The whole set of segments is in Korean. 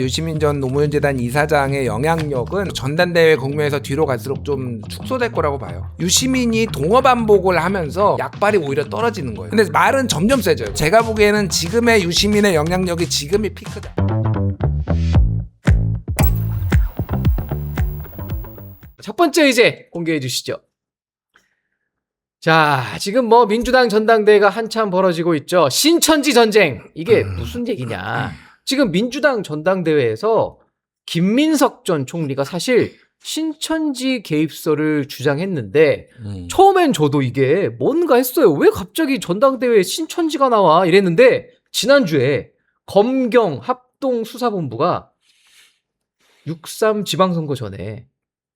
유시민 전 노무현재단 이사장의 영향력은 전당대회 국면에서 뒤로 갈수록 좀 축소될 거라고 봐요. 유시민이 동어반복을 하면서 약발이 오히려 떨어지는 거예요. 근데 말은 점점 세져요. 제가 보기에는 지금의 유시민의 영향력이 지금이 피크다. 첫 번째 의제 공개해 주시죠. 자, 지금 뭐 민주당 전당대회가 한참 벌어지고 있죠. 신천지 전쟁. 이게 무슨 얘기냐. 지금 민주당 전당대회에서 김민석 전 총리가 사실 신천지 개입설을 주장했는데 처음엔 저도 이게 뭔가 했어요. 왜 갑자기 전당대회에 신천지가 나와 이랬는데 지난주에 검경 합동수사본부가 6.3 지방선거 전에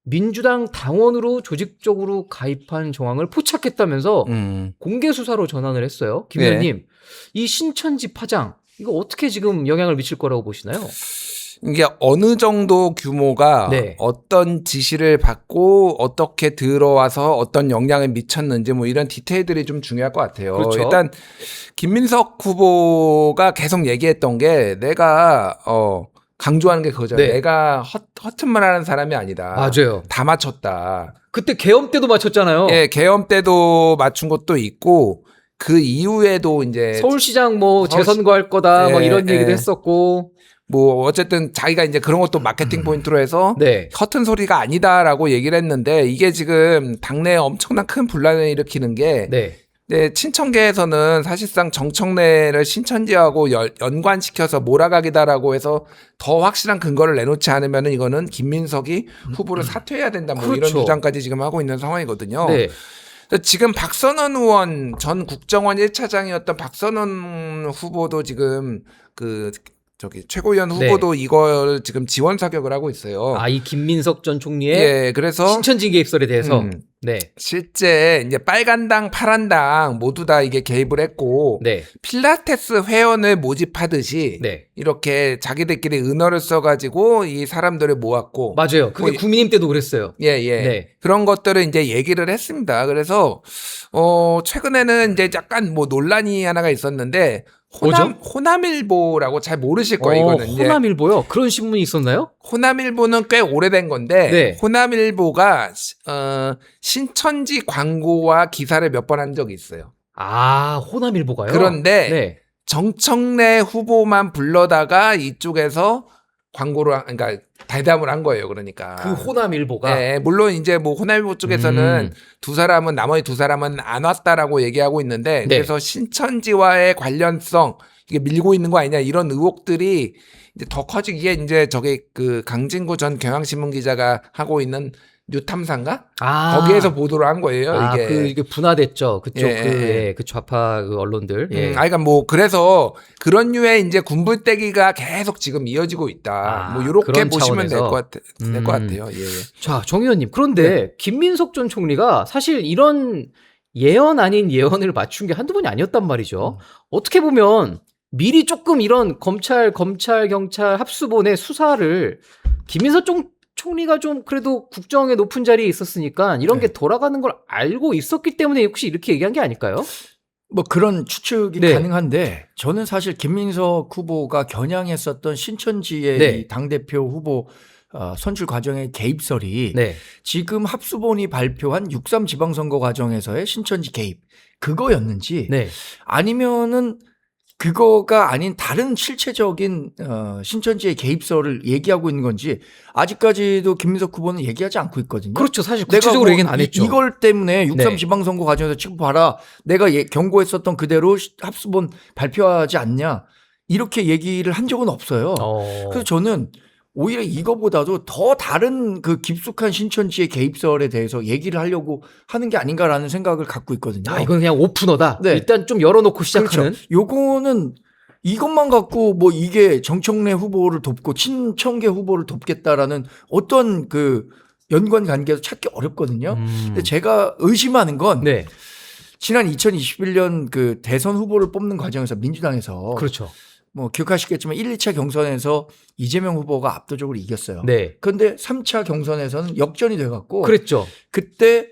민주당 당원으로 조직적으로 가입한 정황을 포착했다면서 공개 수사로 전환을 했어요. 김 의원님, 네. 이 신천지 파장 이거 어떻게 지금 영향을 미칠 거라고 보시나요? 이게 어느 정도 규모가 네. 어떤 지시를 받고 어떻게 들어와서 어떤 영향을 미쳤는지 뭐 이런 디테일들이 좀 중요할 것 같아요. 그렇죠. 일단 김민석 후보가 계속 얘기했던 게 내가 강조하는 게 그거죠. 네. 내가 허튼 말 하는 사람이 아니다. 맞아요. 다 맞췄다. 그때 계엄 때도 맞췄잖아요. 예, 계엄 때도 맞춘 것도 있고 그 이후에도 이제 서울시장 뭐 재선거할 거다 뭐 이런 얘기도 했었고 뭐 어쨌든 자기가 이제 그런 것도 마케팅 포인트로 해서 네. 허튼 소리가 아니다라고 얘기를 했는데 이게 지금 당내에 엄청난 큰 분란을 일으키는 게 네, 친천계에서는 사실상 정청래를 신천지하고 연관시켜서 몰아가기다라고 해서 더 확실한 근거를 내놓지 않으면 이거는 김민석이 후보를 사퇴해야 된다 뭐 그렇죠. 이런 주장까지 지금 하고 있는 상황이거든요. 네. 지금 박선원 의원 전 국정원 1차장이었던 박선원 후보도 지금 최고위원 후보도 이걸 지금 지원 사격을 하고 있어요. 아, 이 김민석 전 총리의 그래서 신천지 개입설에 대해서 네. 실제 이제 빨간당, 파란당 모두 다 이게 개입을 했고 필라테스 회원을 모집하듯이 이렇게 자기들끼리 은어를 써가지고 이 사람들을 모았고 맞아요. 그게 국민임 때도 그랬어요. 그런 것들을 이제 얘기를 했습니다. 그래서 최근에는 이제 약간 뭐 논란이 하나가 있었는데. 호남일보라고 잘 모르실 거예요, 이거는. 호남일보요? 그런 신문이 있었나요? 호남일보는 꽤 오래된 건데, 호남일보가, 신천지 광고와 기사를 몇 번 한 적이 있어요. 아, 호남일보가요? 그런데, 정청래 후보만 불러다가 이쪽에서 그러니까 대담을 한 거예요, 그러니까. 그 호남일보가? 네, 물론 이제 뭐 호남일보 쪽에서는 나머지 두 사람은 안 왔다라고 얘기하고 있는데, 그래서 신천지와의 관련성, 이게 밀고 있는 거 아니냐, 이런 의혹들이 이제 더 커지기에 이제 강진구 전 경향신문 기자가 하고 있는 뉴탐사인가? 거기에서 보도를 한 거예요, 이게. 이게 분화됐죠. 그쪽, 그 좌파 언론들. 그러니까 뭐, 그래서 그런 류의 이제 군불대기가 계속 지금 이어지고 있다. 뭐, 요렇게 보시면 될 것 같아요. 자, 정 의원님. 그런데 김민석 전 총리가 사실 이런 예언 아닌 예언을 맞춘 게 한두 번이 아니었단 말이죠. 어떻게 보면 미리 조금 이런 검찰, 경찰 합수본의 수사를 김민석 총리가 좀 그래도 국정의 높은 자리에 있었으니까 이런 게 돌아가는 걸 알고 있었기 때문에 혹시 이렇게 얘기한 게 아닐까요? 뭐 그런 추측이 가능한데 저는 사실 김민석 후보가 겨냥했었던 신천지의 이 당대표 후보 선출 과정의 개입설이 지금 합수본이 발표한 6.3 지방선거 과정에서의 신천지 개입 그거였는지 아니면은 그거가 아닌 다른 실체적인 신천지의 개입설을 얘기하고 있는 건지 아직까지도 김민석 후보는 얘기하지 않고 있거든요. 그렇죠. 사실 구체적으로 얘기는 안 했죠. 이걸 때문에 6.3 지방선거 과정에서 지금 봐라. 내가 경고했었던 그대로 합수본 발표하지 않냐. 이렇게 얘기를 한 적은 없어요. 그래서 저는 오히려 이거보다도 더 다른 그 깊숙한 신천지의 개입설에 대해서 얘기를 하려고 하는 게 아닌가라는 생각을 갖고 있거든요. 이건 그냥 오프너다. 일단 좀 열어놓고 시작하는. 그렇죠. 요거는 이것만 갖고 뭐 이게 정청래 후보를 돕고 친청계 후보를 돕겠다라는 어떤 그 연관 관계에서 찾기 어렵거든요. 근데 제가 의심하는 건 지난 2021년 그 대선 후보를 뽑는 과정에서 민주당에서 뭐 기억하시겠지만 1, 2차 경선에서 이재명 후보가 압도적으로 이겼어요. 그런데 3차 경선에서는 역전이 돼갖고 그때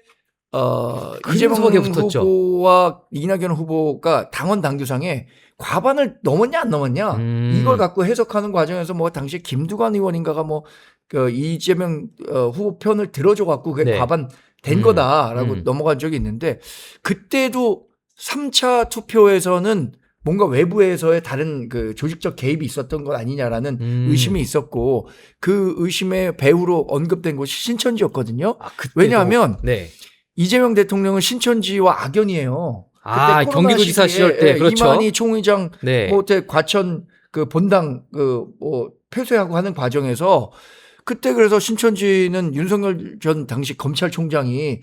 이재명 후보와 이낙연 후보가 당원 당규상에 과반을 넘었냐 안 넘었냐 이걸 갖고 해석하는 과정에서 뭐 당시 김두관 의원인가가 뭐 그 이재명 후보 편을 들어줘 갖고 그게 네. 과반 된 거다라고 넘어간 적이 있는데 그때도 3차 투표에서는 뭔가 외부에서의 다른 그 조직적 개입이 있었던 것 아니냐라는 의심이 있었고 그 의심의 배후로 언급된 곳이 신천지였거든요. 왜냐하면 네. 이재명 대통령은 신천지와 악연이에요. 경기도지사 시절 때 그렇죠. 이만희 총회장 네. 뭐 과천 그 본당 그 뭐 폐쇄하고 하는 과정에서 그때 그래서 신천지는 윤석열 전 당시 검찰총장이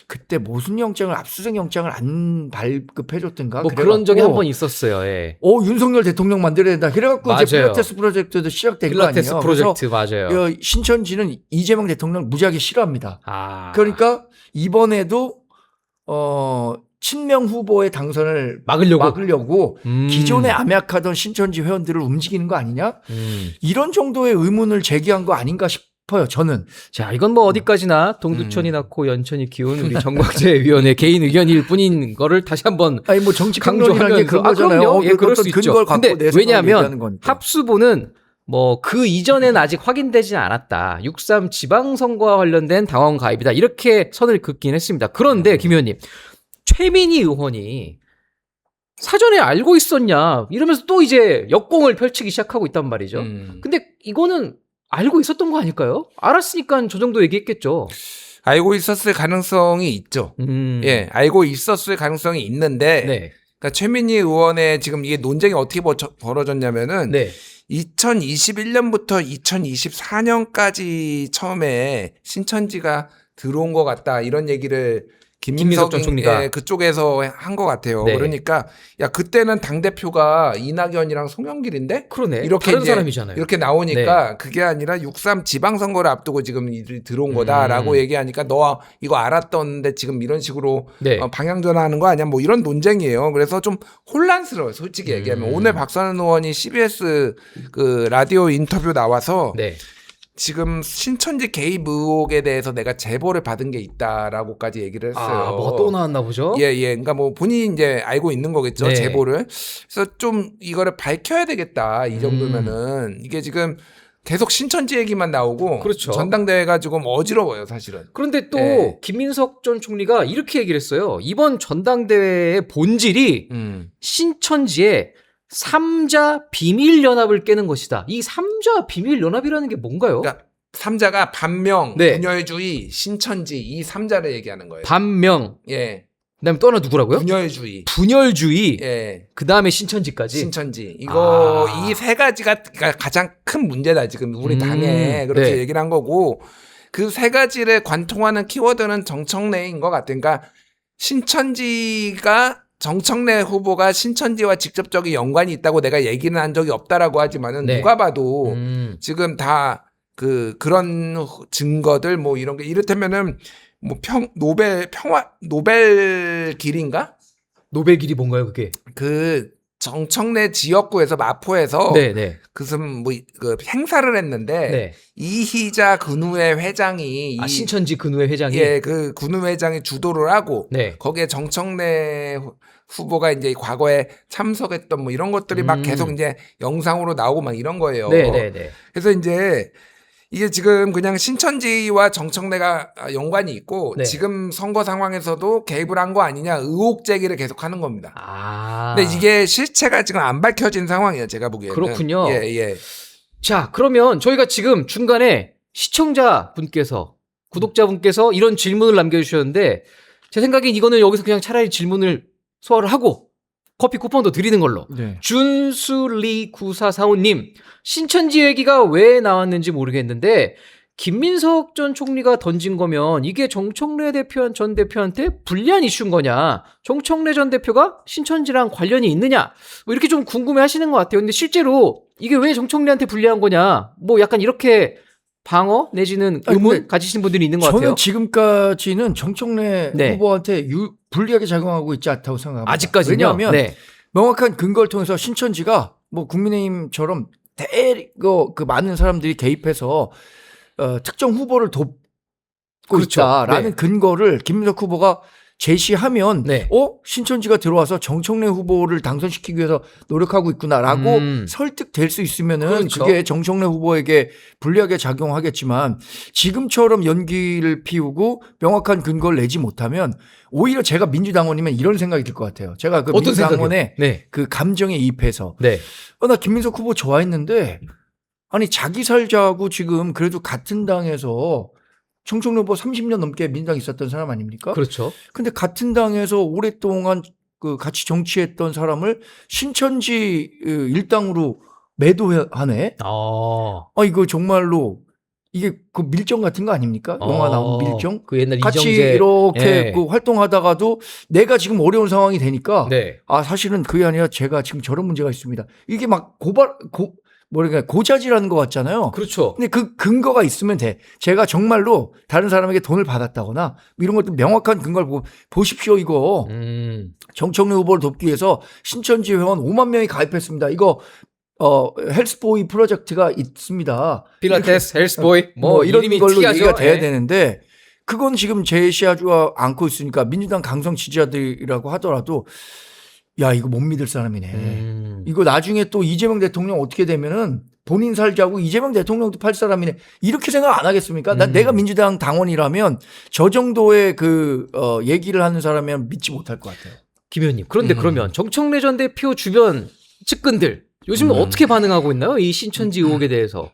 그때 무슨 영장을 압수수색 영장을 안 발급해줬던가 뭐 그런 적이 한 번 있었어요. 예. 윤석열 대통령 만들어야 된다. 그래갖고 이제 필라테스 프로젝트도 시작된 거 아니에요. 필라테스 프로젝트 맞아요. 신천지는 이재명 대통령 무지하게 싫어합니다. 그러니까 이번에도 친명 후보의 당선을 막으려고 기존에 암약하던 신천지 회원들을 움직이는 거 아니냐? 이런 정도의 의문을 제기한 거 아닌가 싶어요. 저는. 자, 이건 뭐 어디까지나 동두천이 낳고 연천이 키운 우리 정광재 위원의 개인 의견일 뿐인 거를 다시 한번 뭐 정치 강조하는 게 그런 거잖아요. 그럼요. 예, 그럴 수 있죠. 근데 왜냐하면 거니까. 합수보는 뭐 그 이전에는 아직 확인되지 않았다. 6.3 지방선거와 관련된 당원 가입이다. 이렇게 선을 긋긴 했습니다. 그런데 김 의원님, 최민희 의원이 사전에 알고 있었냐 이러면서 또 이제 역공을 펼치기 시작하고 있단 말이죠. 근데 이거는 알고 있었던 거 아닐까요? 알았으니까 저 정도 얘기했겠죠. 알고 있었을 가능성이 있죠. 예, 알고 있었을 가능성이 있는데, 네. 그러니까 최민희 의원의 지금 이게 논쟁이 어떻게 벌어졌냐면은, 네. 2021년부터 2024년까지 처음에 신천지가 들어온 것 같다 이런 얘기를 김민석 전 총리가 그쪽에서 한 것 같아요. 네. 그러니까 야 그때는 당 대표가 이낙연이랑 송영길인데 그러네. 이렇게 다른 사람이잖아요. 이렇게 나오니까 그게 아니라 6.3 지방선거를 앞두고 지금 이들이 들어온 거다라고 얘기하니까 너 이거 알았던데 지금 이런 식으로 방향 전환하는 거 아니야? 뭐 이런 논쟁이에요. 그래서 좀 혼란스러워요. 솔직히 얘기하면 오늘 박선원 의원이 CBS 그 라디오 인터뷰 나와서. 지금 신천지 개입 의혹에 대해서 내가 제보를 받은 게 있다라고까지 얘기를 했어요. 뭐가 또 나왔나 보죠? 예. 그러니까 뭐 본인이 이제 알고 있는 거겠죠. 네. 제보를. 그래서 좀 이거를 밝혀야 되겠다. 이 정도면은 이게 지금 계속 신천지 얘기만 나오고 그렇죠. 전당대회가 조금 어지러워요, 사실은. 그런데 또 김민석 전 총리가 이렇게 얘기를 했어요. 이번 전당대회의 본질이 신천지의 3자 비밀연합을 깨는 것이다. 이 3자 비밀연합이라는 게 뭔가요? 그러니까 3자가 반명, 분열주의, 신천지 이 3자를 얘기하는 거예요. 반명. 예. 그다음에 또 하나 누구라고요? 분열주의. 예. 그다음에 신천지까지. 신천지. 이거 이 세 가지가 가장 큰 문제다 지금 우리 당에 그렇게 얘기를 한 거고 그 세 가지를 관통하는 키워드는 정청래인 것 같아요. 그러니까 신천지가 정청래 후보가 신천지와 직접적인 연관이 있다고 내가 얘기는 한 적이 없다라고 하지만은 누가 봐도 지금 다 그런 증거들 뭐 이런 게 이를테면은 뭐 노벨 길인가? 노벨 길이 뭔가요, 그게? 그 정청래 지역구에서 마포에서 무슨 그 행사를 했는데 이희자 근우회 회장이 신천지 근우회 회장이 그 근우회 회장이 주도를 하고 거기에 정청래 후보가 이제 과거에 참석했던 뭐 이런 것들이 막 계속 이제 영상으로 나오고 막 이런 거예요. 그래서 이제 이게 지금 그냥 신천지와 정청래가 연관이 있고 지금 선거 상황에서도 개입을 한 거 아니냐 의혹 제기를 계속 하는 겁니다. 근데 이게 실체가 지금 안 밝혀진 상황이에요. 제가 보기에는. 그렇군요. 예. 자, 그러면 저희가 지금 중간에 시청자분께서 구독자분께서 이런 질문을 남겨주셨는데 제 생각엔 이거는 여기서 그냥 차라리 질문을 소화를 하고 커피 쿠폰도 드리는 걸로. 준수리9445님, 신천지 얘기가 왜 나왔는지 모르겠는데 김민석 전 총리가 던진 거면 이게 정청래 전 대표한테 불리한 이슈인 거냐? 정청래 전 대표가 신천지랑 관련이 있느냐? 뭐 이렇게 좀 궁금해 하시는 것 같아요. 근데 실제로 이게 왜 정청래한테 불리한 거냐? 뭐 약간 이렇게 방어 내지는 의문 가지신 분들이 있는 것 같아요. 저는 지금까지는 정청래 후보한테 불리하게 작용하고 있지 않다고 생각합니다. 아직까지요? 왜냐하면 명확한 근거를 통해서 신천지가 뭐 국민의힘처럼 그 많은 사람들이 개입해서 특정 후보를 돕고 있다라는 근거를 김민석 후보가 제시하면 신천지가 들어와서 정청래 후보를 당선시키기 위해서 노력하고 있구나라고 설득될 수 있으면은 그렇죠. 그게 정청래 후보에게 불리하게 작용하겠지만 지금처럼 연기를 피우고 명확한 근거를 내지 못하면 오히려 제가 민주당원이면 이런 생각이 들 것 같아요. 제가 그 민주당원의 그 감정에 이입해서 나 김민석 후보 좋아했는데 아니 자기 살자고 지금 그래도 같은 당에서 정청래 후보 30년 넘게 민주당에 있었던 사람 아닙니까? 그렇죠. 근데 같은 당에서 오랫동안 그 같이 정치했던 사람을 신천지 일당으로 매도하네? 이거 정말로 이게 그 밀정 같은 거 아닙니까? 영화 나온 밀정? 그 옛날 같이 이정재. 이렇게 그 활동하다가도 내가 지금 어려운 상황이 되니까 사실은 그게 아니라 제가 지금 저런 문제가 있습니다. 이게 막 고자질하는 것 같잖아요. 그렇죠. 근데 그 근거가 있으면 돼. 제가 정말로 다른 사람에게 돈을 받았다거나 이런 것도 명확한 근거를 보고 보십시오 이거. 정청래 후보를 돕기 위해서 신천지 회원 5만 명이 가입했습니다. 이거 헬스보이 프로젝트가 있습니다. 필라테스, 헬스보이 이런 걸로 특이하죠? 얘기가 돼야 되는데 그건 지금 제시하지 않고 있으니까 민주당 강성 지지자들이라고 하더라도 야 이거 못 믿을 사람이네. 이거 나중에 또 이재명 대통령 어떻게 되면은 본인 살자고 이재명 대통령도 팔 사람이네. 이렇게 생각 안 하겠습니까? 내가 민주당 당원이라면 저 정도의 얘기를 하는 사람이면 믿지 못할 것 같아요. 김 의원님. 그런데 그러면 정청래 전 대표 주변 측근들 요즘은 어떻게 반응하고 있나요? 이 신천지 의혹에 대해서.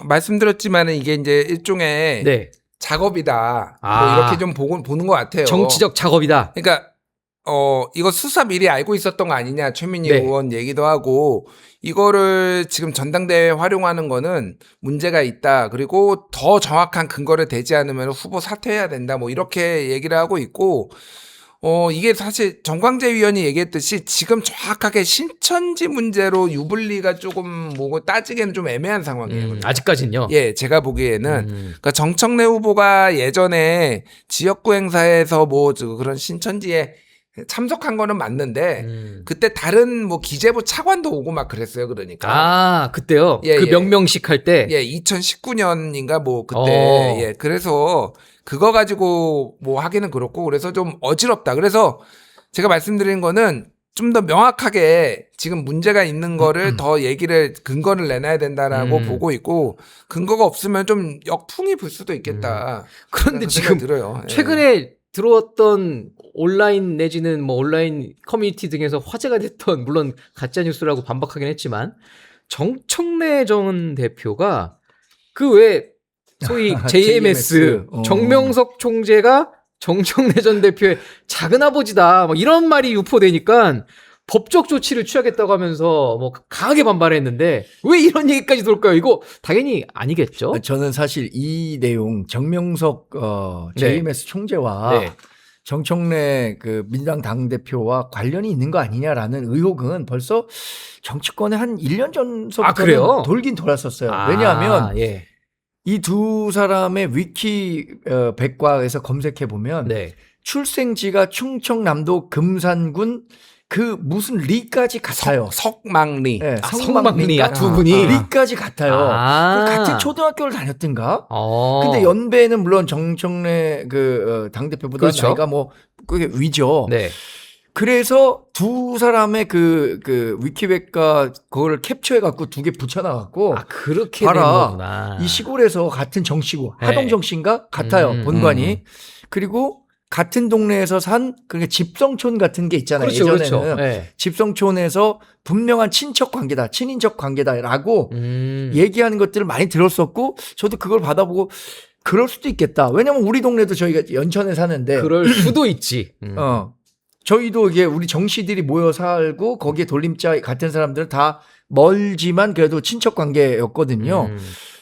말씀드렸지만 이게 이제 일종의 작업이다. 뭐 이렇게 좀 보는 것 같아요. 정치적 작업이다. 그러니까 이거 수사 미리 알고 있었던 거 아니냐 최민희 의원 얘기도 하고 이거를 지금 전당대회에 활용하는 거는 문제가 있다. 그리고 더 정확한 근거를 대지 않으면 후보 사퇴해야 된다. 뭐 이렇게 얘기를 하고 있고 이게 사실 정광재 위원이 얘기했듯이 지금 정확하게 신천지 문제로 유불리가 조금 뭐고 따지기에는 좀 애매한 상황이에요. 아직까지는요? 예, 제가 보기에는 그러니까 정청래 후보가 예전에 지역구 행사에서 뭐 그런 신천지에 참석한 거는 맞는데 그때 다른 뭐 기재부 차관도 오고 막 그랬어요. 그러니까 그때요? 그 명명식 할 때? 2019년인가 뭐 그때 그래서 그거 가지고 뭐 하기는 그렇고 그래서 좀 어지럽다. 그래서 제가 말씀드린 거는 좀 더 명확하게 지금 문제가 있는 거를 더 근거를 내놔야 된다라고 보고 있고 근거가 없으면 좀 역풍이 불 수도 있겠다. 그런데 지금 들어요. 최근에 들어왔던 온라인 내지는 뭐 온라인 커뮤니티 등에서 화제가 됐던 물론 가짜 뉴스라고 반박하긴 했지만 정청래 전 대표가 그 왜 소위 JMS 정명석 총재가 정청래 전 대표의 작은아버지다 뭐 이런 말이 유포되니까 법적 조치를 취하겠다고 하면서 뭐 강하게 반발했는데 왜 이런 얘기까지 돌까요? 이거 당연히 아니겠죠? 저는 사실 이 내용 정명석 JMS 총재와 정청래 그 민주당 당대표와 관련이 있는 거 아니냐라는 의혹은 벌써 정치권에 한 1년 전서부터 돌긴 돌았었어요. 왜냐하면 이 두 사람의 위키 백과에서 검색해 보면 출생지가 충청남도 금산군 그 무슨 리까지 같아요. 석망리. 석망리 두 분이 리까지 같아요. 같은 초등학교를 다녔던가? 근데 연배는 물론 정청래 당대표보다 나이가 뭐 그게 위죠. 그래서 두 사람의 그 위키백과 그거를 캡처해 갖고 두 개 붙여놔 갖고 그렇게 된 거구나. 이 시골에서 같은 정시고 하동 정시인가 같아요. 본관이. 그리고 같은 동네에서 산 그러니까 집성촌 같은 게 있잖아요. 예전에는 집성촌에서 분명한 친척 관계다, 친인척 관계다라고 얘기하는 것들을 많이 들었었고 저도 그걸 받아보고 그럴 수도 있겠다. 왜냐하면 우리 동네도 저희가 연천에 사는데 그럴 수도 있지. 저희도 이게 우리 정씨들이 모여 살고 거기에 돌림자 같은 사람들은 다 멀지만 그래도 친척 관계였거든요.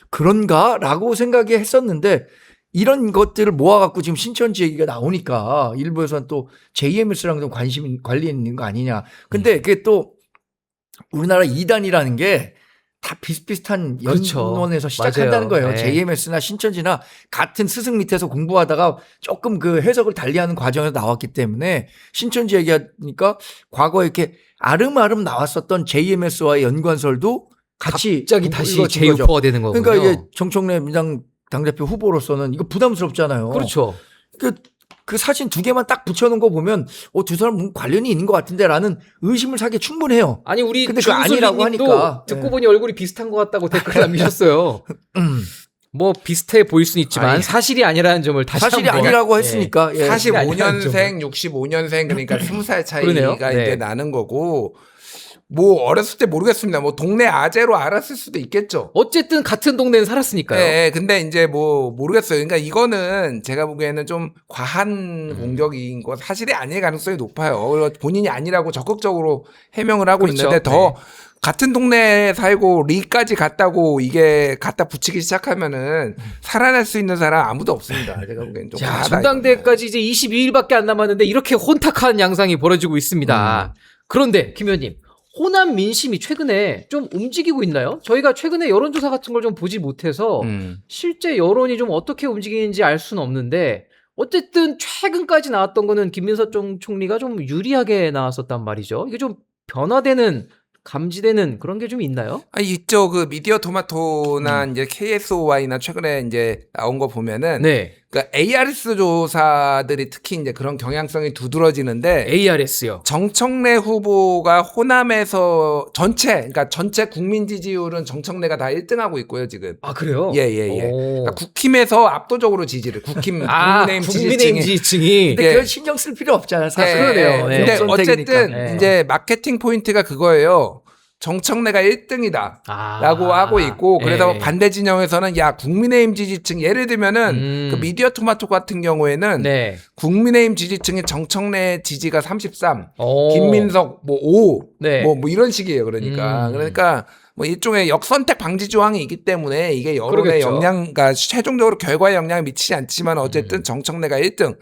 그런가라고 생각이 했었는데 이런 것들을 모아갖고 지금 신천지 얘기가 나오니까 일부에서는 또 JMS랑 좀 관련이 있는 거 아니냐. 근데 그게 또 우리나라 이단이라는 게 다 비슷비슷한 연원에서 시작한다는 거예요. JMS나 신천지나 같은 스승 밑에서 공부하다가 조금 그 해석을 달리하는 과정에서 나왔기 때문에 신천지 얘기하니까 과거에 이렇게 아름아름 나왔었던 JMS와의 연관설도 같이 갑자기 다시 재유포가 되는 거군요. 그러니까 이게 정청래 민주당 당대표 후보로서는 이거 부담스럽잖아요. 그렇죠. 그 사진 두 개만 딱 붙여놓은 거 보면 두 사람 관련이 있는 것 같은데라는 의심을 사기 충분해요. 아니 우리 근데 그 아니라고 하니까 듣고 보니 얼굴이 비슷한 것 같다고 댓글 남기셨어요. 뭐 비슷해 보일 수는 있지만 사실이 아니라는 점을 다시 사실이 한번 아니라고 했으니까 45년생, 65년생 그러니까 20살 차이가 그러네요. 이제 나는 거고 뭐 어렸을 때 모르겠습니다. 뭐 동네 아재로 알았을 수도 있겠죠. 어쨌든 같은 동네는 살았으니까요. 네, 근데 이제 뭐 모르겠어요. 그러니까 이거는 제가 보기에는 좀 과한 공격인 거 사실이 아닐 가능성이 높아요. 본인이 아니라고 적극적으로 해명을 하고 그렇죠. 있는데 더 같은 동네에 살고 리까지 갔다고 이게 갖다 붙이기 시작하면은 살아날 수 있는 사람 아무도 없습니다. 제가 보기엔 좀 과하다. 전당대회까지 이제 22일밖에 안 남았는데 이렇게 혼탁한 양상이 벌어지고 있습니다. 그런데 김 의원님, 호남 민심이 최근에 좀 움직이고 있나요? 저희가 최근에 여론조사 같은 걸 좀 보지 못해서 실제 여론이 좀 어떻게 움직이는지 알 수는 없는데 어쨌든 최근까지 나왔던 거는 김민석 총리가 좀 유리하게 나왔었단 말이죠. 이게 좀 변화되는 감지되는 그런 게 좀 있나요? 있죠. 그 미디어 토마토나 이제 KSOY나 최근에 이제 나온 거 보면은 그러니까 ARS 조사들이 특히 이제 그런 경향성이 두드러지는데 ARS요. 정청래 후보가 호남에서 그러니까 전체 국민 지지율은 정청래가 다 1등하고 있고요, 지금. 아, 그래요? 예. 그러니까 국힘에서 압도적으로 지지를 국민의힘 지지층이. 근데 그걸 신경 쓸 필요 없잖아요. 사실. 그러네요. 근데 어쨌든 이제 마케팅 포인트가 그거예요. 정청래가 1등이다 라고 하고 있고 그래서 반대 진영에서는 야 국민의힘 지지층 예를 들면은 그 미디어 토마토 같은 경우에는 국민의힘 지지층의 정청래 지지가 33 김민석 뭐 5 뭐 이런 식이에요. 그러니까 뭐 일종의 역선택 방지 조항이 있기 때문에 이게 여론의 영향과 최종적으로 결과에 영향을 미치지 않지만 어쨌든 정청래가 1등.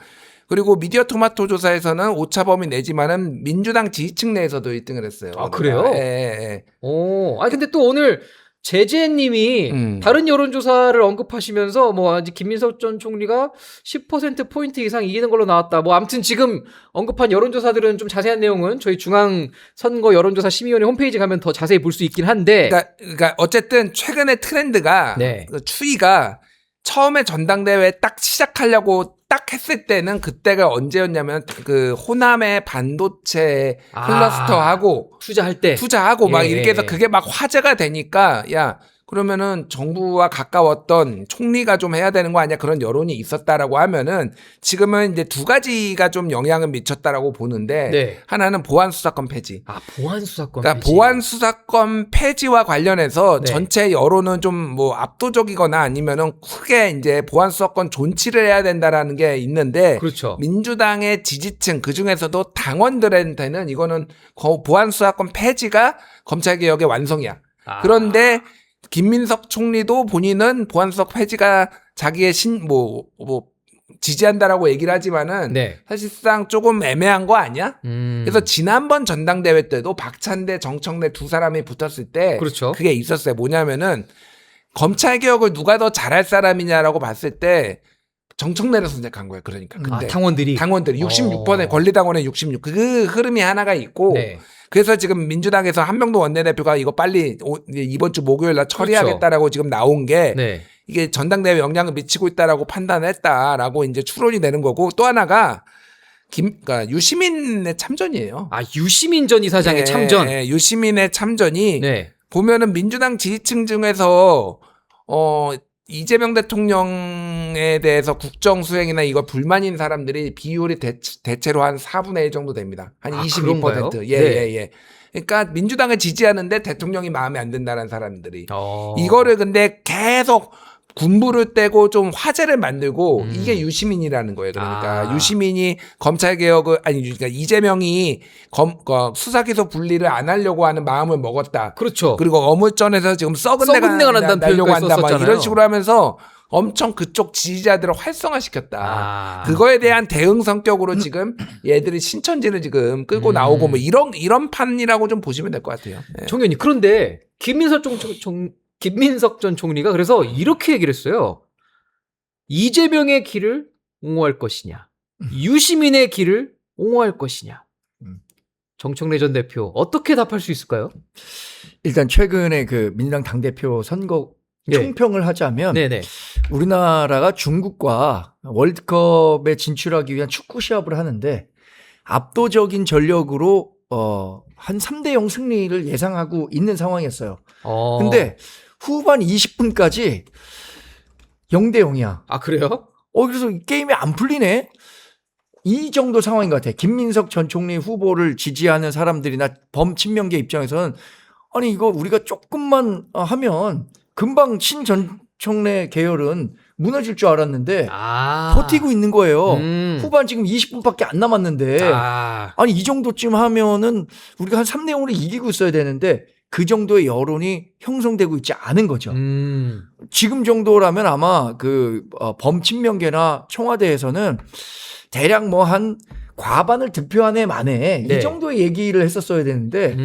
그리고 미디어 토마토 조사에서는 오차범위 내지만은 민주당 지지층 내에서도 1등을 했어요. 아, 그래요? 예. 근데 또 오늘 제재님이 다른 여론조사를 언급하시면서 뭐 아직 김민석 전 총리가 10%포인트 이상 이기는 걸로 나왔다. 뭐 아무튼 지금 언급한 여론조사들은 좀 자세한 내용은 저희 중앙선거 여론조사 심의위원회 홈페이지 가면 더 자세히 볼 수 있긴 한데. 그러니까 어쨌든 최근의 트렌드가 그 추이가 처음에 전당대회 딱 시작하려고 딱 했을 때는 그때가 언제였냐면 그 호남의 반도체 클러스터하고 투자하고 막 이렇게 해서 그게 막 화제가 되니까 야 그러면은 정부와 가까웠던 총리가 좀 해야 되는 거 아니야 그런 여론이 있었다라고 하면은 지금은 이제 두 가지가 좀 영향을 미쳤다라고 보는데 하나는 보안 수사권 폐지. 보안 수사권 그러니까 폐지. 보안 수사권 폐지와 관련해서 전체 여론은 좀 뭐 압도적이거나 아니면은 크게 이제 보안 수사권 존치를 해야 된다라는 게 있는데 민주당의 지지층 그 중에서도 당원들한테는 이거는 보안 수사권 폐지가 검찰 개혁의 완성이야. 그런데 김민석 총리도 본인은 보안수석 폐지가 자기의 지지한다라고 얘기를 하지만은 사실상 조금 애매한 거 아니야? 그래서 지난번 전당대회 때도 박찬대, 정청래 두 사람이 붙었을 때 그게 있었어요. 뭐냐면은 검찰 개혁을 누가 더 잘할 사람이냐라고 봤을 때 정청래를 선택한 거예요. 그러니까 그때 당원들이 66% 권리당원의 66 그 흐름이 하나가 있고. 그래서 지금 민주당에서 한명도 원내대표가 이거 빨리 이번 주 목요일 날 처리하겠다라고 지금 나온 게 이게 전당대회 영향을 미치고 있다라고 판단했다라고 이제 추론이 되는 거고 또 하나가 그러니까 유시민의 참전이에요. 유시민 전 이사장의 참전. 유시민의 참전이 보면은 민주당 지지층 중에서 이재명 대통령에 대해서 국정수행이나 이거 불만인 사람들이 비율이 대체로 한 4분의 1 정도 됩니다. 한 22%. 예. 그러니까 민주당을 지지하는데 대통령이 마음에 안 든다는 사람들이. 이거를 근데 계속 군부를 떼고 좀 화제를 만들고 이게 유시민이라는 거예요. 그러니까 유시민이 검찰 개혁을 그러니까 이재명이 수사기소 분리를 안 하려고 하는 마음을 먹었다. 그리고 어물전에서 지금 썩은 내가 나려고 한다. 막 이런 식으로 하면서 엄청 그쪽 지지자들을 활성화시켰다. 그거에 대한 대응 성격으로 지금 얘들이 신천지를 지금 끌고 나오고 뭐 이런 판이라고 좀 보시면 될 것 같아요. 정 의원님, 그런데 김민석 전 총리가 그래서 이렇게 얘기를 했어요. 이재명의 길을 옹호할 것이냐, 유시민의 길을 옹호할 것이냐. 정청래 전 대표 어떻게 답할 수 있을까요? 일단 최근에 그 민주당 당대표 선거 총평을 하자면 우리나라가 중국과 월드컵에 진출하기 위한 축구 시합을 하는데 압도적인 전력으로 한 3대0 승리를 예상하고 있는 상황이었어요. 근데 후반 20분까지 0대0이야. 아, 그래요? 그래서 게임이 안 풀리네? 이 정도 상황인 것 같아요. 김민석 전 총리 후보를 지지하는 사람들이나 범친명계 입장에서는 아니 이거 우리가 조금만 하면 금방 신 전 총리 계열은 무너질 줄 알았는데 버티고 있는 거예요. 후반 지금 20분밖에 안 남았는데 아니 이 정도쯤 하면은 우리가 한 3대0으로 이기고 있어야 되는데 그 정도의 여론이 형성되고 있지 않은 거죠. 지금 정도라면 아마 그 범친명계나 청와대에서는 대략 뭐 한 과반을 득표한 애 만에 이 정도의 얘기를 했었어야 되는데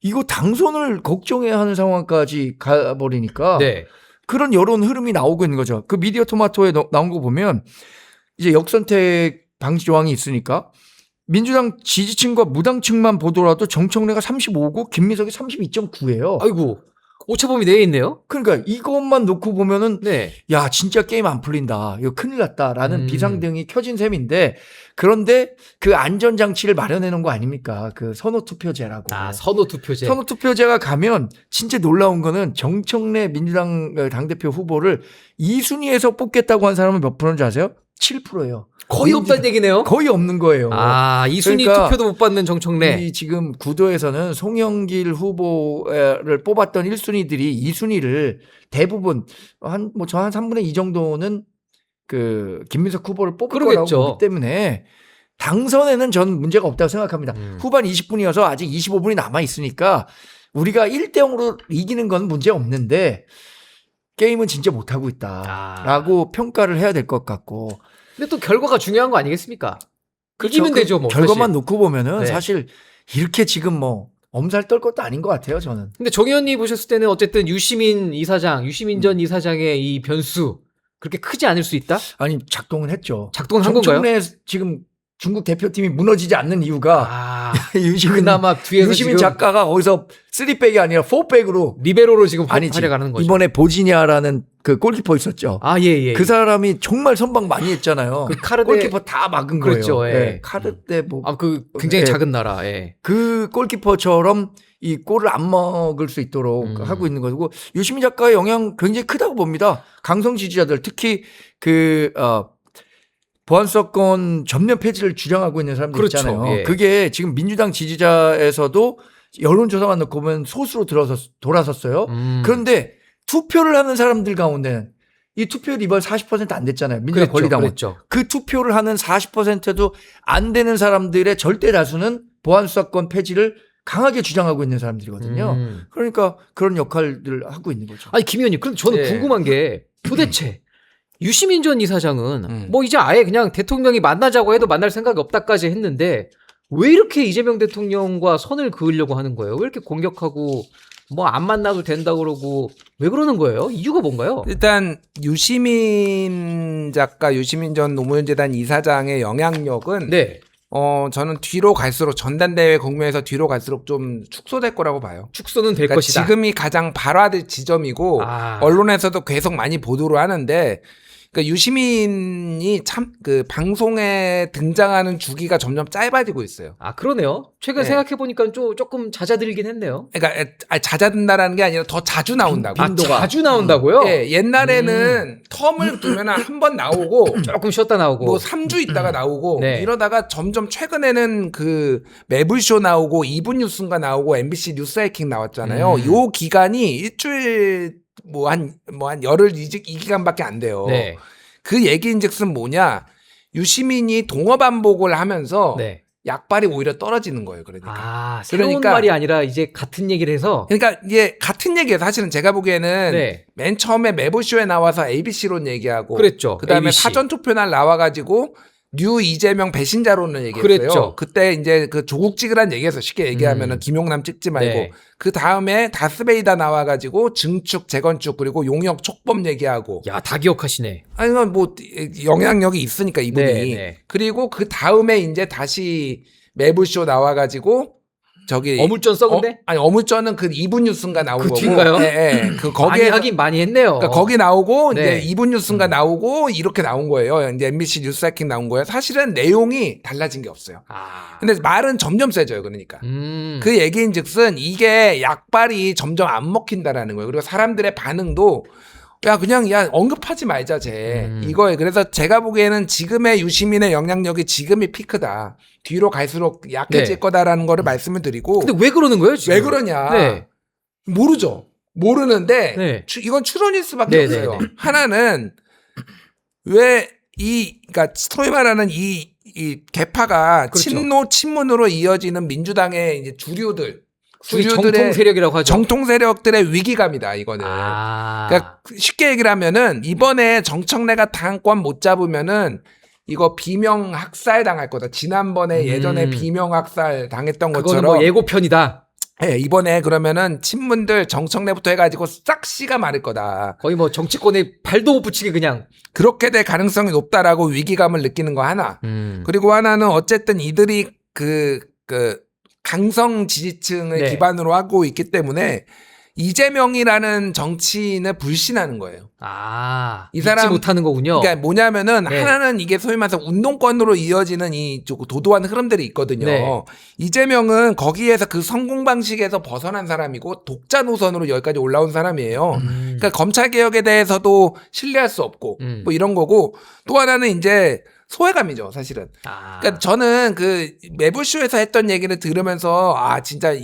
이거 당선을 걱정해야 하는 상황까지 가버리니까 그런 여론 흐름이 나오고 있는 거죠. 그 미디어 토마토에 나온 거 보면 이제 역선택 방지 조항이 있으니까 민주당 지지층과 무당층만 보더라도 정청래가 35고 김민석이 32.9예요. 아이고, 오차범위 내에 있네요. 그러니까 이것만 놓고 보면은 야 진짜 게임 안 풀린다. 이거 큰일 났다라는 비상등이 켜진 셈인데 그런데 그 안전장치를 마련해 놓은 거 아닙니까? 그 선호투표제라고. 선호투표제. 선호투표제가 가면 진짜 놀라운 거는 정청래 민주당 당대표 후보를 2순위에서 뽑겠다고 한 사람은 몇 프로인지 아세요? 7%예요. 거의 없다는 얘기네요. 거의 없는 거예요. 2순위 그러니까 투표도 못 받는 정청래. 이 지금 구도에서는 송영길 후보를 뽑았던 1순위들이 2순위를 대부분 한 3분의 2 정도는 그 김민석 후보를 뽑을 거라고 보기 때문에 당선에는 전 문제가 없다고 생각합니다. 후반 20분이어서 아직 25분이 남아 있으니까 우리가 1대0으로 이기는 건 문제 없는데 게임은 진짜 못하고 있다라고 평가를 해야 될 것 같고. 근데 또 결과가 중요한 거 아니겠습니까? 그렇죠. 이기면 되죠, 뭐. 결과만 사실. 놓고 보면은 사실 이렇게 지금 뭐 엄살 떨 것도 아닌 것 같아요, 저는. 근데 정 의원님 보셨을 때는 어쨌든 유시민 전 이사장의 이 변수 그렇게 크지 않을 수 있다? 아니, 작동은 했죠. 작동은 한 건가요? 정청래 지금 중국 대표팀이 무너지지 않는 이유가 그나마 뒤에서 유시민 작가가 어디서 3백이 아니라 4백으로 리베로로 지금 활약하는 거죠. 이번에 보지니아라는 그 골키퍼 있었죠. 예. 그 사람이 정말 선방 많이 했잖아요. 그 카르데 골키퍼 다 막은 그렇죠, 거예요. 예. 카르데 뭐 그 굉장히 작은 나라. 예. 그 골키퍼처럼 이 골을 안 먹을 수 있도록 하고 있는 거고 유시민 작가의 영향 굉장히 크다고 봅니다. 강성 지지자들 특히 그 보안수사권 전면 폐지를 주장하고 있는 사람들 있잖아요. 예. 그게 지금 민주당 지지자에서도 여론조사만 놓고 보면 소수로 돌아섰어요. 그런데 투표를 하는 사람들 가운데 이 투표율이 이번 40% 안 됐잖아요. 민주당 권리당원. 그 투표를 하는 40%도 안 되는 사람들의 절대 다수는 보안수사권 폐지를 강하게 주장하고 있는 사람들이거든요. 그러니까 그런 역할들을 하고 있는 거죠. 아니 김 의원님, 그런데 저는 궁금한 게 도대체 유시민 전 이사장은 뭐 이제 아예 그냥 대통령이 만나자고 해도 만날 생각이 없다까지 했는데 왜 이렇게 이재명 대통령과 선을 그으려고 하는 거예요? 왜 이렇게 공격하고 뭐 안 만나도 된다 그러고 왜 그러는 거예요? 이유가 뭔가요? 일단 유시민 작가, 유시민 전 노무현재단 이사장의 영향력은 저는 뒤로 갈수록 전당대회 국면에서 뒤로 갈수록 좀 축소될 거라고 봐요. 축소는 될 것이다. 지금이 가장 발화될 지점이고 언론에서도 계속 많이 보도를 하는데 그러니까 유시민이 참 그 방송에 등장하는 주기가 점점 짧아지고 있어요. 그러네요. 최근 생각해 보니까 조금 잦아들긴 했네요. 그러니까 잦아든다라는 게 아니라 더 자주 나온다고. 빈도가. 자주 나온다고요? 옛날에는 텀을 두면 한 번 나오고 조금 쉬었다 나오고 뭐 3주 있다가 나오고 이러다가 점점 최근에는 그 매불쇼 나오고 2분 뉴스인가 나오고 MBC 뉴스 하이킹 나왔잖아요. 요 기간이 일주일 한 열흘 이 기간밖에 안 돼요. 그 얘기인즉슨 뭐냐, 유시민이 동어 반복을 하면서 약발이 오히려 떨어지는 거예요. 그러니까 새로운 말이 아니라 이제 같은 얘기를 해서. 그러니까 이게 같은 얘기예요. 사실은 제가 보기에는 맨 처음에 매불쇼에 나와서 ABC론 얘기하고 그랬죠. 그다음에 ABC. 사전투표 날 나와가지고 뉴 이재명 배신자론을 얘기했어요. 그랬죠. 그때 이제 그 조국찌그란 얘기해서 쉽게 얘기하면은 김용남 찍지 말고 그 다음에 다스베이다 나와가지고 증축, 재건축 그리고 용역 촉법 얘기하고. 야, 다 기억하시네. 아니 뭐 영향력이 있으니까 이분이. 그리고 그 다음에 이제 다시 매불쇼 나와가지고 저기 어물전 썩은데? 아니 어물전은 그 2분 뉴스인가 나온 거고. 뒤인가요? 예. 그 거기에 많이 하긴 많이 했네요. 그러니까 거기 나오고 네. 이제 2분 뉴스인가 나오고 이렇게 나온 거예요. 이제 MBC 뉴스 해킹 나온 거예요. 사실은 내용이 달라진 게 없어요. 근데 말은 점점 세져요. 그러니까. 그 얘기인즉슨 이게 약발이 점점 안 먹힌다라는 거예요. 그리고 사람들의 반응도 야 그냥 야 언급하지 말자 쟤 이거에. 그래서 제가 보기에는 지금의 유시민의 영향력이 지금이 피크다. 뒤로 갈수록 약해질 네. 거다라는 거를 말씀을 드리고. 근데 왜 그러는 거예요 지금? 왜 그러냐? 네. 모르죠. 모르는데 네. 이건 추론일 수밖에 네, 없어요. 네, 네. 하나는 왜 그러니까 소위 말하는 이 개파가 그렇죠. 친문으로 이어지는 민주당의 이제 주류들의 정통 세력이라고 하죠. 정통 세력들의 위기감이다 이거는. 그러니까 쉽게 얘기를 하면은 이번에 정청래가 당권 못 잡으면은 이거 비명 학살 당할 거다. 지난번에 예전에 비명 학살 당했던 그거는 것처럼. 뭐 예고편이다. 네, 이번에 그러면은 친문들 정청래부터 해가지고 싹 씨가 마를 거다. 거의 뭐 정치권에 발도 못 붙이게 그냥. 그렇게 될 가능성이 높다라고 위기감을 느끼는 거 하나. 그리고 하나는 어쨌든 이들이 그 강성 지지층을 네. 기반으로 하고 있기 때문에 이재명이라는 정치인을 불신하는 거예요. 이 사람 믿지 못하는 거군요. 그러니까 뭐냐면은 네. 하나는 이게 소위 말해서 운동권으로 이어지는 이 도도한 흐름들이 있거든요. 네. 이재명은 거기에서 그 성공 방식에서 벗어난 사람이고 독자 노선으로 여기까지 올라온 사람이에요. 그러니까 검찰 개혁에 대해서도 신뢰할 수 없고 뭐 이런 거고 또 하나는 이제 소외감이죠, 사실은. 그러니까 저는 그 매불쇼에서 했던 얘기를 들으면서 아 진짜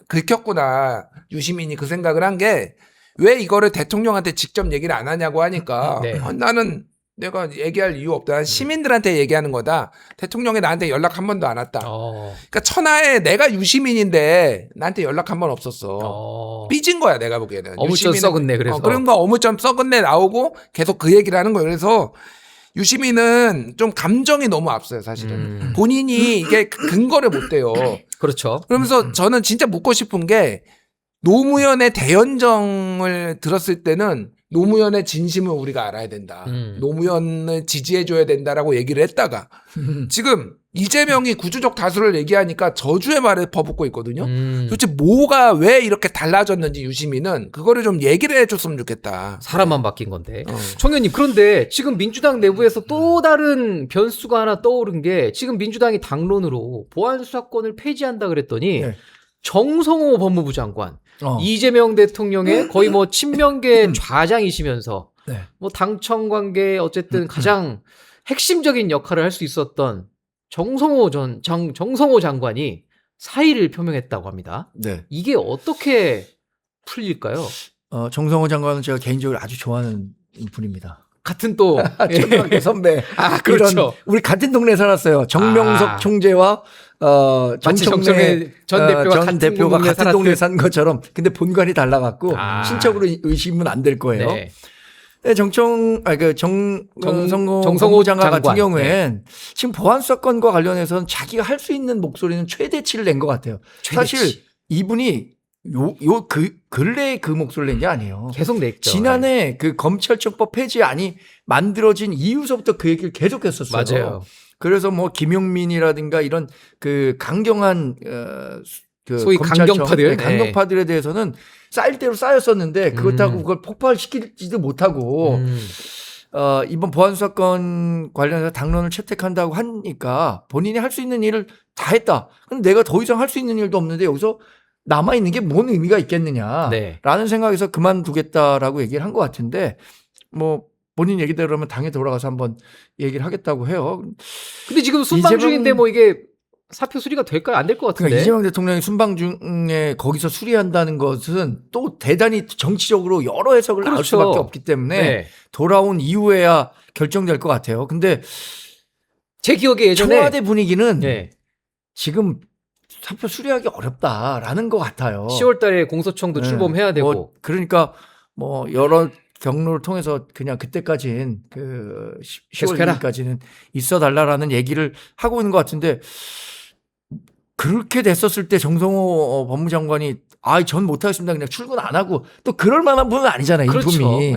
긁혔구나 유시민이 그 생각을 한 게 왜 이거를 대통령한테 직접 얘기를 안 하냐고 하니까 네. 나는 내가 얘기할 이유 없다. 시민들한테 얘기하는 거다. 대통령이 나한테 연락 한 번도 안 왔다. 그러니까 천하에 내가 유시민인데 나한테 연락 한 번 없었어. 삐진 거야 내가 보기에는. 어물전 썩은내 그래서. 그런 거 어물전 썩은내 나오고 계속 그 얘기를 하는 거예요. 그래서 유시민은 좀 감정이 너무 앞서요 사실은. 본인이 이게 근거를 못 대요. 그렇죠. 그러면서 저는 진짜 묻고 싶은 게 노무현의 대연정을 들었을 때는 노무현의 진심을 우리가 알아야 된다. 노무현을 지지해줘야 된다라고 얘기를 했다가 지금 이재명이 구주적 다수를 얘기하니까 저주의 말을 퍼붓고 있거든요. 도대체 뭐가 왜 이렇게 달라졌는지 유시민은 그거를 좀 얘기를 해줬으면 좋겠다. 사람만 바뀐 건데. 청년님 그런데 지금 민주당 내부에서 또 다른 변수가 하나 떠오른 게 지금 민주당이 당론으로 보안수사권을 폐지한다 그랬더니 네. 정성호 법무부 장관 이재명 대통령의 거의 뭐 친명계 좌장이시면서 네. 뭐 당청 관계 어쨌든 가장 핵심적인 역할을 할 수 있었던 정성호 장관이 사의를 표명했다고 합니다. 네. 이게 어떻게 풀릴까요? 정성호 장관은 제가 개인적으로 아주 좋아하는 분입니다. 같은 또 초등학교 선배. 그렇죠. 이런, 우리 같은 동네에 살았어요. 정명석 총재와 정청래 전 대표가 전 대표가 같은 동네에 산 것처럼. 근데 본관이 달라갖고 신적으로 의심은 안 될 거예요. 네. 정성호 장관 같은 경우엔 네. 지금 보안수사권과 관련해서는 자기가 할 수 있는 목소리는 최대치를 낸 것 같아요. 최대치. 사실 이분이 근래에 그 목소리를 낸 게 아니에요. 계속 냈죠. 지난해 그 검찰청법 폐지안이 만들어진 이후서부터 그 얘기를 계속했었어요. 맞아요. 그래서 뭐 김용민이라든가 이런 그 강경한 그 소위 강경파들, 강경파들에 대해서는 쌓일 대로 쌓였었는데 그렇다고 그걸 폭발시키지도 못하고 이번 보안수사권 관련해서 당론을 채택한다고 하니까 본인이 할 수 있는 일을 다 했다. 근데 내가 더 이상 할 수 있는 일도 없는데 여기서 남아있는 게 뭔 의미가 있겠느냐라는 생각에서 그만두겠다라고 얘기를 한 것 같은데 뭐 본인 얘기대로라면 당에 돌아가서 한번 얘기를 하겠다고 해요. 근데 지금 순방 중인데 뭐 이게 사표 수리가 될까요? 안 될 것 같은데. 그러니까 이재명 대통령이 순방 중에 거기서 수리한다는 것은 또 대단히 정치적으로 여러 해석을 나올 수밖에 없기 때문에 돌아온 이후에야 결정될 것 같아요. 근데 제 기억에 예전에 청와대 분위기는 지금 사표 수리하기 어렵다라는 것 같아요. 10월 달에 공소청도 출범해야 되고. 뭐 그러니까 뭐 여러 경로를 통해서 그냥 그때까지는 그 10월 1일까지는 있어 달라라는 얘기를 하고 있는 것 같은데 그렇게 됐었을 때 정성호 법무장관이 전 못하겠습니다. 그냥 출근 안 하고 또 그럴 만한 분은 아니잖아요. 그렇죠. 인품이.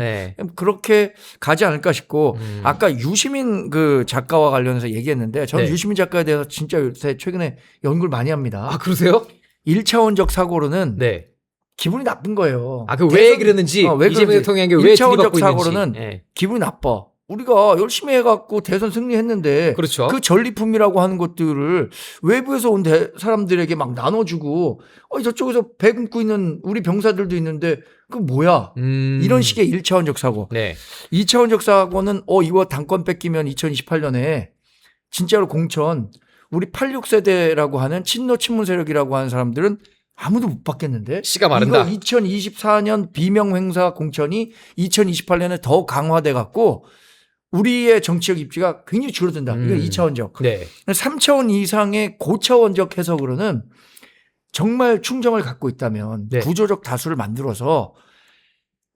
그렇게 가지 않을까 싶고 아까 유시민 그 작가와 관련해서 얘기했는데 저는 유시민 작가에 대해서 진짜 요새 최근에 연구를 많이 합니다. 그러세요? 1차원적 사고로는 네. 기분이 나쁜 거예요. 아, 그 왜 그러는지 왜 이재명 그런지. 대통령이 왜 1차원적 들이받고 사고로는 있는지. 기분이 나빠. 우리가 열심히 해갖고 대선 승리했는데 그렇죠. 그 전리품이라고 하는 것들을 외부에서 온 사람들에게 막 나눠주고 저쪽에서 배 굶고 있는 우리 병사들도 있는데 그 뭐야 이런 식의 1차원적 사고. 네. 2차원적 사고는 이거 당권 뺏기면 2028년에 진짜로 공천 우리 86세대라고 하는 친노 친문 세력이라고 하는 사람들은 아무도 못 받겠는데 씨가 마른다. 이거 2024년 비명행사 공천이 2028년에 더 강화돼 갖고 우리의 정치적 입지가 굉장히 줄어든다. 이거 2차원적. 네. 3차원 이상의 고차원적 해석으로는 정말 충정을 갖고 있다면 네. 구조적 다수를 만들어서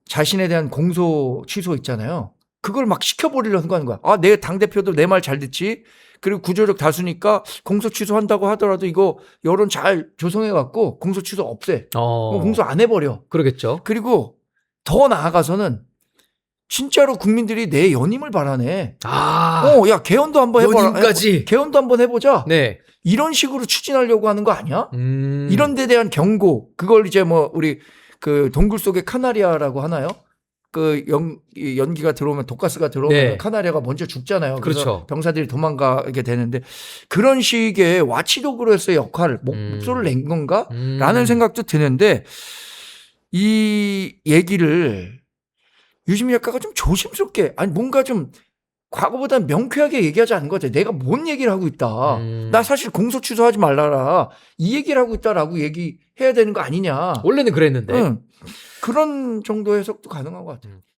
자신에 대한 공소 취소 있잖아요. 그걸 막 시켜버리려는 거 하는 거야. 아, 내 당대표도 내 말 잘 듣지. 그리고 구조적 다수니까 공소 취소한다고 하더라도 이거 여론 잘 조성해갖고 공소 취소 없애. 공소 안 해버려. 그러겠죠. 그리고 더 나아가서는 진짜로 국민들이 내 연임을 바라네. 야, 개헌도 한번 해봐라. 연임까지. 개헌도 한번 해보자. 네. 이런 식으로 추진하려고 하는 거 아니야? 이런 데 대한 경고. 그걸 이제 우리 그 동굴 속의 카나리아라고 하나요? 그 연기가 들어오면 독가스가 들어오면 네. 카나리아가 먼저 죽잖아요. 그래서 그렇죠. 병사들이 도망가게 되는데 그런 식의 와치독으로서의 역할을 목소리를 낸 건가? 라는 생각도 드는데 이 얘기를 유시민 작가가 좀 조심스럽게 뭔가 좀 과거보다는 명쾌하게 얘기하지 않은 것 같아요. 내가 뭔 얘기를 하고 있다. 나 사실 공소 취소하지 말라라. 이 얘기를 하고 있다라고 얘기해야 되는 거 아니냐. 원래는 그랬는데. 그런 정도 해석도 가능한 것 같아요.